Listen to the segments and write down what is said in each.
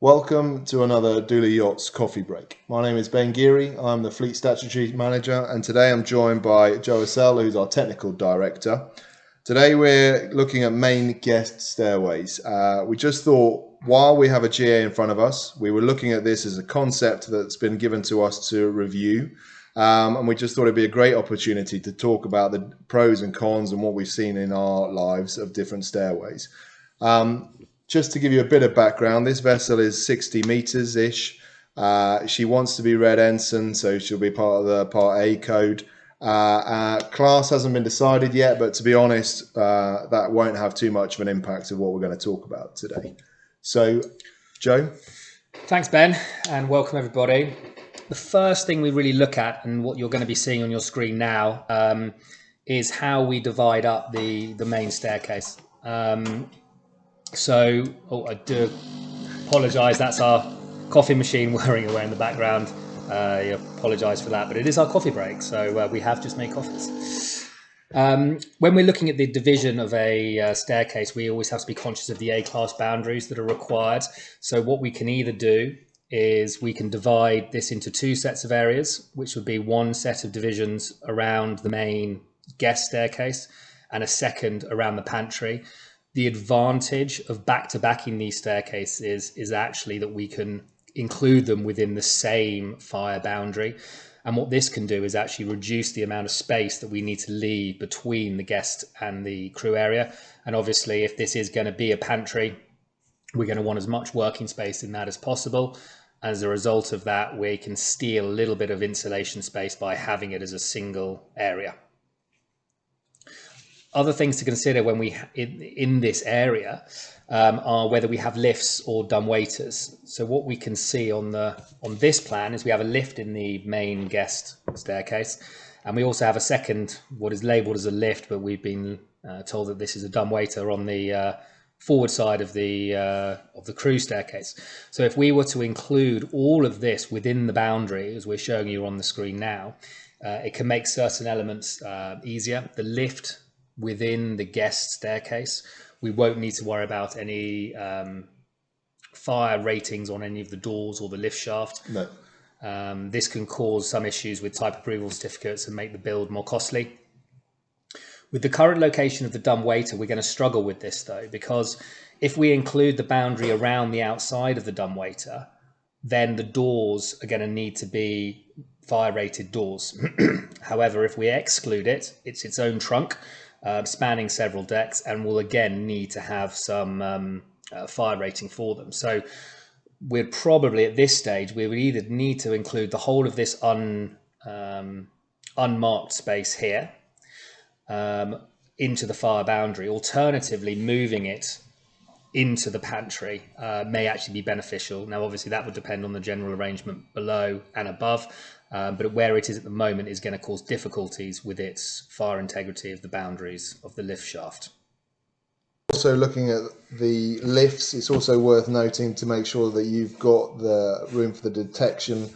Welcome to another Döhle Yachts coffee break. My name is Ben Geary, I'm the Fleet Statutory Manager, and today I'm joined by Joe Assel, who's our Technical Director. Today we're looking at main guest stairways. We just thought, while we have a GA in front of us, we were looking at this as a concept that's been given to us to review, and we just thought it'd be a great opportunity to talk about the pros and cons and what we've seen in our lives of different stairways. Just to give you a bit of background, this vessel is 60 meters-ish. She wants to be Red Ensign, so she'll be part of the Part A code. Class hasn't been decided yet, but to be honest, that won't have too much of an impact of what we're going to talk about today. So, Joe? Thanks, Ben, and welcome everybody. The first thing we really look at, and what you're going to be seeing on your screen now, is how we divide up the main staircase. I do apologise, that's our coffee machine whirring away in the background. I apologise for that, but it is our coffee break, so we have just made coffees. When we're looking at the division of a staircase, we always have to be conscious of the A-class boundaries that are required. So what we can either do is we can divide this into two sets of areas, which would be one set of divisions around the main guest staircase and a second around the pantry. The advantage of back-to-backing these staircases is actually that we can include them within the same fire boundary. And what this can do is actually reduce the amount of space that we need to leave between the guest and the crew area. And obviously, if this is going to be a pantry, we're going to want as much working space in that as possible. As a result of that, we can steal a little bit of insulation space by having it as a single area. Other things to consider when we in this area are whether we have lifts or dumbwaiters. So what we can see on this plan is we have a lift in the main guest staircase, and we also have a second, what is labelled as a lift, but we've been told that this is a dumbwaiter on the forward side of the crew staircase. So if we were to include all of this within the boundary, as we're showing you on the screen now, it can make certain elements easier. The lift within the guest staircase, we won't need to worry about any fire ratings on any of the doors or the lift shaft. No. This can cause some issues with type approval certificates and make the build more costly. With the current location of the dumbwaiter, we're going to struggle with this though, because if we include the boundary around the outside of the dumbwaiter, then the doors are going to need to be fire rated doors. However, if we exclude it, it's its own trunk, spanning several decks, and will again need to have some fire rating for them. So we're probably at this stage, we would either need to include the whole of this unmarked space here into the fire boundary. Alternatively, moving it into the pantry may actually be beneficial. Now, obviously, that would depend on the general arrangement below and above, but where it is at the moment is going to cause difficulties with its fire integrity of the boundaries of the lift shaft. Also looking at the lifts, it's also worth noting to make sure that you've got the room for the detection,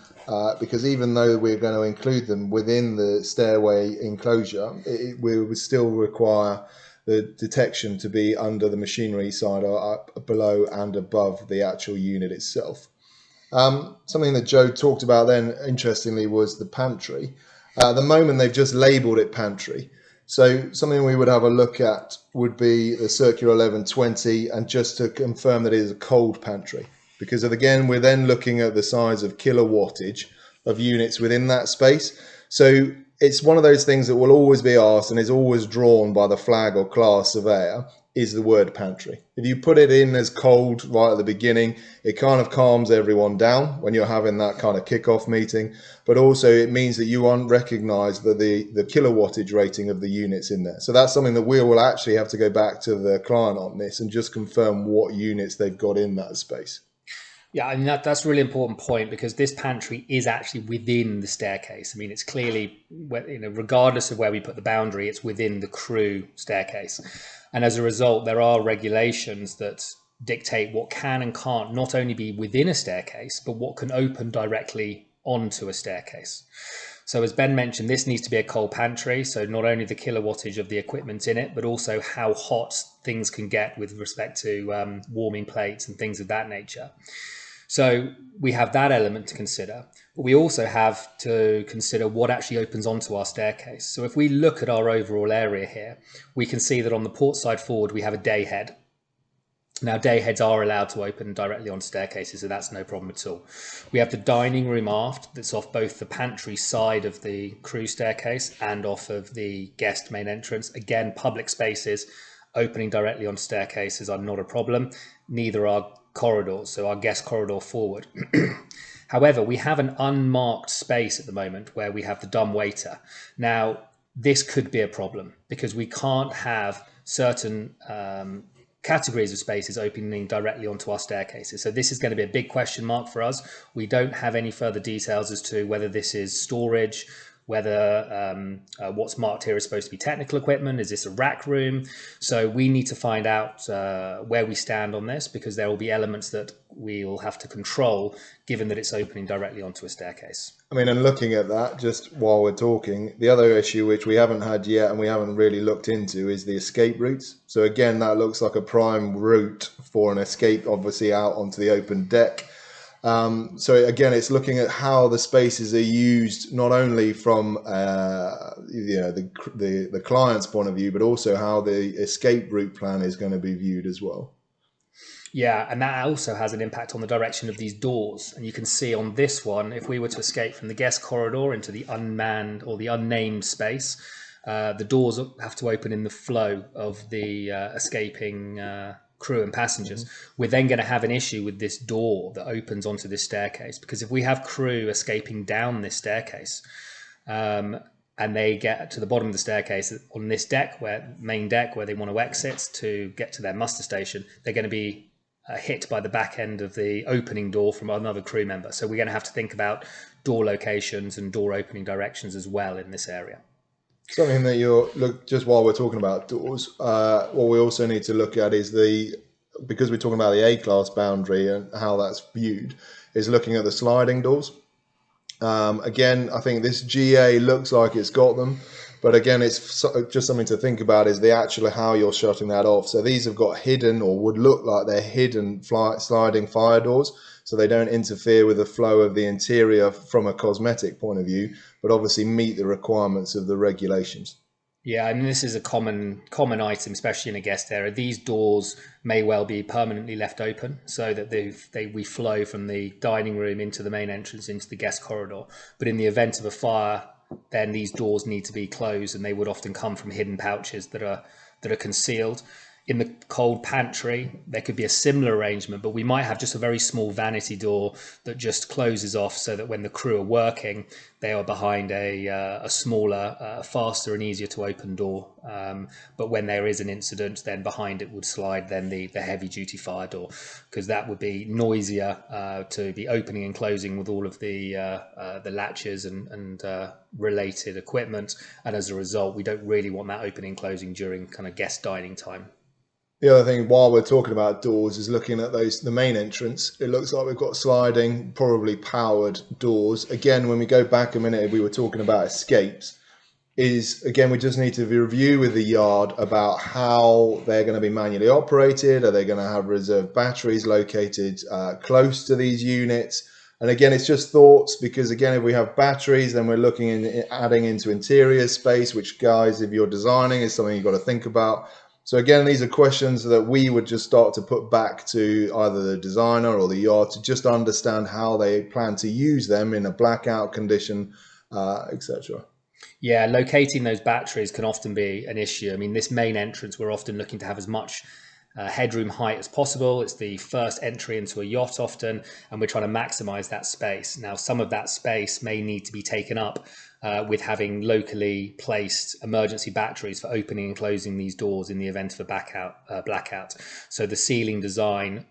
because even though we're going to include them within the stairway enclosure, we would still require the detection to be under the machinery side or up below and above the actual unit itself. Something that Joe talked about then, interestingly, was the pantry. At the moment, they've just labelled it pantry. So something we would have a look at would be the Circular 1120, and just to confirm that it is a cold pantry. Because again, we're then looking at the size of kilowattage of units within that space. So it's one of those things that will always be asked and is always drawn by the flag or class surveyor, is the word pantry. If you put it in as cold right at the beginning, it kind of calms everyone down when you're having that kind of kickoff meeting, but also it means that you won't recognize the kilowattage rating of the units in there. So that's something that we will actually have to go back to the client on this and just confirm what units they've got in that space. Yeah, I mean, that's a really important point, because this pantry is actually within the staircase. I mean, it's clearly, regardless of where we put the boundary, it's within the crew staircase. And as a result, there are regulations that dictate what can and can't not only be within a staircase, but what can open directly onto a staircase. So as Ben mentioned, this needs to be a cold pantry. So not only the kilowattage of the equipment in it, but also how hot things can get with respect to warming plates and things of that nature. So we have that element to consider, but we also have to consider what actually opens onto our staircase. So if we look at our overall area here, we can see that on the port side forward, we have a day head. Now, day heads are allowed to open directly on staircases, so that's no problem at all. We have the dining room aft that's off both the pantry side of the crew staircase and off of the guest main entrance. Again, public spaces opening directly on staircases are not a problem. Neither are corridors, so our guest corridor forward. However, we have an unmarked space at the moment where we have the dumb waiter. Now, this could be a problem because we can't have certain categories of spaces opening directly onto our staircases. So this is going to be a big question mark for us. We don't have any further details as to whether this is storage, whether what's marked here is supposed to be technical equipment. Is this a rack room? So we need to find out where we stand on this, because there will be elements that we will have to control given that it's opening directly onto a staircase. I mean, and looking at that, just while we're talking, the other issue which we haven't had yet and we haven't really looked into is the escape routes. So again, that looks like a prime route for an escape, obviously out onto the open deck. So again, it's looking at how the spaces are used, not only from the client's point of view, but also how the escape route plan is going to be viewed as well. Yeah, and that also has an impact on the direction of these doors. And you can see on this one, if we were to escape from the guest corridor into the unmanned or the unnamed space, the doors have to open in the flow of the escaping crew and passengers. We're then going to have an issue with this door that opens onto this staircase, because if we have crew escaping down this staircase and they get to the bottom of the staircase on this deck, main deck, where they want to exit to get to their muster station, they're going to be hit by the back end of the opening door from another crew member. So we're going to have to think about door locations and door opening directions as well in this area. Something that just while we're talking about doors, what we also need to look at is because we're talking about the A-class boundary and how that's viewed, is looking at the sliding doors. Again, I think this GA looks like it's got them, but again, it's just something to think about is how you're shutting that off. So these have got hidden, or would look like they're hidden sliding fire doors, so they don't interfere with the flow of the interior from a cosmetic point of view, but obviously meet the requirements of the regulations. Yeah, I mean, this is a common item, especially in a guest area. These doors may well be permanently left open so that we flow from the dining room into the main entrance, into the guest corridor. But in the event of a fire, then these doors need to be closed, and they would often come from hidden pouches that are concealed. In the cold pantry, there could be a similar arrangement, but we might have just a very small vanity door that just closes off so that when the crew are working, they are behind a smaller, faster and easier to open door. But when there is an incident, then behind it would slide then the heavy duty fire door, because that would be noisier to be opening and closing with all of the latches and related equipment. And as a result, we don't really want that opening and closing during kind of guest dining time. The other thing, while we're talking about doors, is looking at the main entrance. It looks like we've got sliding, probably powered doors. Again, when we go back a minute, we were talking about escapes. We just need to review with the yard about how they're going to be manually operated. Are they going to have reserve batteries located close to these units? And again, it's just thoughts, because again, if we have batteries, then we're looking at adding into interior space, which, guys, if you're designing, is something you've got to think about. So again, these are questions that we would just start to put back to either the designer or the yard to just understand how they plan to use them in a blackout condition, etc. Yeah, locating those batteries can often be an issue. I mean, this main entrance, we're often looking to have as much headroom height as possible. It's the first entry into a yacht often, and we're trying to maximize that space. Now, some of that space may need to be taken up with having locally placed emergency batteries for opening and closing these doors in the event of a blackout. So the ceiling design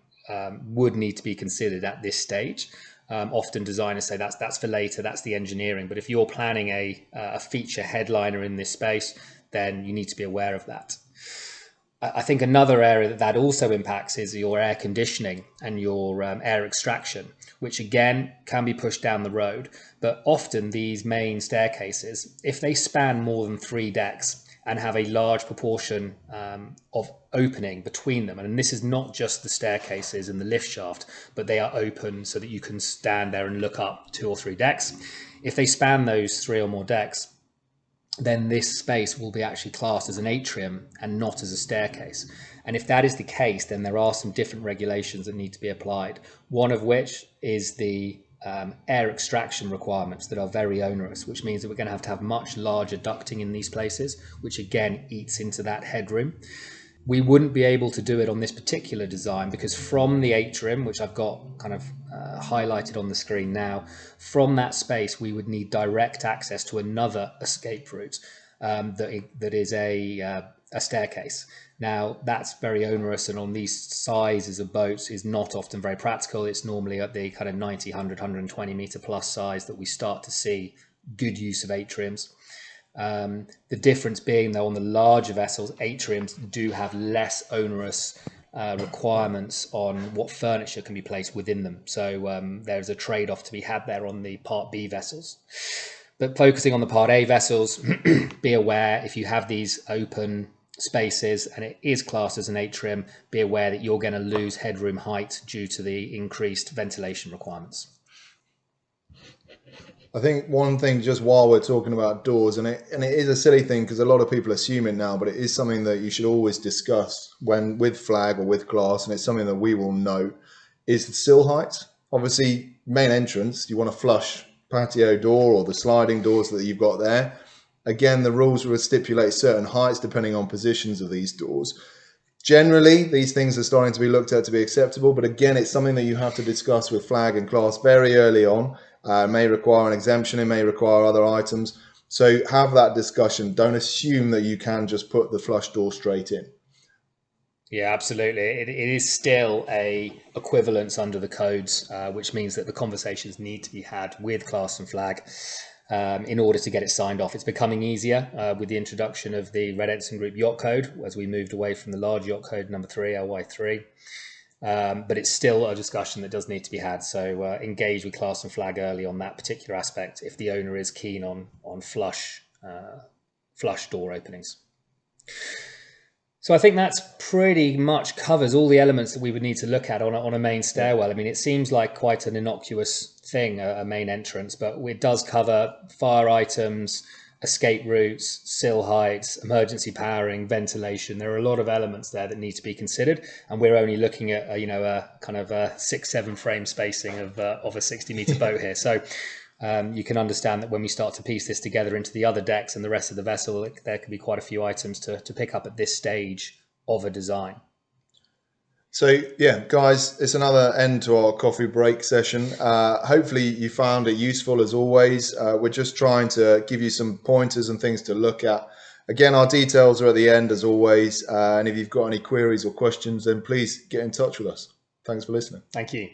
would need to be considered at this stage. Often designers say that's for later, that's the engineering. But if you're planning a feature headliner in this space, then you need to be aware of that. I think another area that also impacts is your air conditioning and your air extraction, which again can be pushed down the road. But often these main staircases, if they span more than 3 decks and have a large proportion of opening between them. And this is not just the staircases and the lift shaft, but they are open so that you can stand there and look up 2 or 3 decks. If they span those 3 or more decks, then this space will be actually classed as an atrium and not as a staircase. And if that is the case, then there are some different regulations that need to be applied. One of which is the air extraction requirements that are very onerous, which means that we're going to have much larger ducting in these places, which again eats into that headroom. We wouldn't be able to do it on this particular design because from the atrium, which I've got kind of highlighted on the screen now, from that space we would need direct access to another escape route that is a staircase. Now that's very onerous, and on these sizes of boats is not often very practical. It's normally at the kind of 90, 100, 120 meter plus size that we start to see good use of atriums. The difference being, though, on the larger vessels, atriums do have less onerous requirements on what furniture can be placed within them. So there's a trade-off to be had there on the Part B vessels. But focusing on the Part A vessels, be aware if you have these open spaces and it is classed as an atrium, be aware that you're going to lose headroom height due to the increased ventilation requirements. I think one thing, just while we're talking about doors, and it is a silly thing because a lot of people assume it now, but it is something that you should always discuss when with flag or with class, and it's something that we will note, is the sill height. Obviously, main entrance, you want a flush patio door or the sliding doors that you've got there. Again, the rules will stipulate certain heights depending on positions of these doors. Generally, these things are starting to be looked at to be acceptable, but again, it's something that you have to discuss with flag and class very early on. It may require an exemption, it may require other items. So have that discussion. Don't assume that you can just put the flush door straight in. Yeah, absolutely. It is still a equivalence under the codes, which means that the conversations need to be had with class and flag in order to get it signed off. It's becoming easier with the introduction of the Red Ensign Group Yacht Code as we moved away from the large yacht code number 3, LY3. But it's still a discussion that does need to be had. So engage with class and flag early on that particular aspect if the owner is keen on flush door openings. So I think that's pretty much covers all the elements that we would need to look at on a main stairwell. I mean, it seems like quite an innocuous thing, a main entrance, but it does cover fire items, escape routes, sill heights, emergency powering, ventilation. There are a lot of elements there that need to be considered, and we're only looking at a kind of a 6-7 frame spacing of a 60-meter boat here. So you can understand that when we start to piece this together into the other decks and the rest of the vessel, there could be quite a few items to pick up at this stage of a design. So yeah, guys, it's another end to our coffee break session. Hopefully you found it useful as always. We're just trying to give you some pointers and things to look at. Again, our details are at the end as always. And if you've got any queries or questions, then please get in touch with us. Thanks for listening. Thank you.